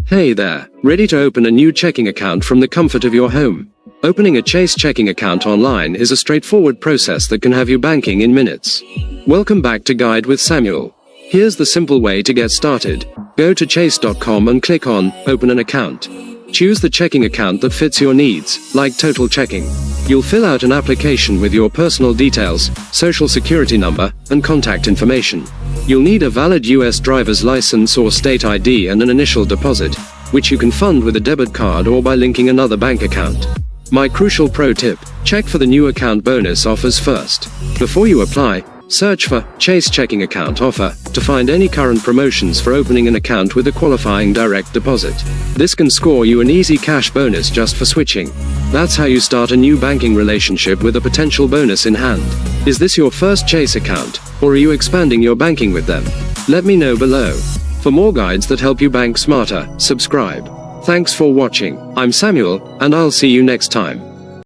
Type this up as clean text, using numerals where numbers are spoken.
Hey there, ready to open a new checking account from the comfort of your home? Opening a Chase checking account online is a straightforward process that can have you banking in minutes. Welcome back to Guide with Samuel. Here's the simple way to get started. Go to chase.com and click on Open an account. Choose the checking account that fits your needs, like Total Checking. You'll fill out an application with your personal details, social security number, and contact information. You'll need a valid US driver's license or state ID and an initial deposit, which you can fund with a debit card or by linking another bank account. My crucial pro tip: check for the new account bonus offers first. Before you apply, search for Chase checking account offer to find any current promotions for opening an account with a qualifying direct deposit. This can score you an easy cash bonus just for switching. That's how you start a new banking relationship with a potential bonus in hand. Is this your first Chase account, or are you expanding your banking with them? Let me know below. For more guides that help you bank smarter, subscribe. Thanks for watching. I'm Samuel, and I'll see you next time.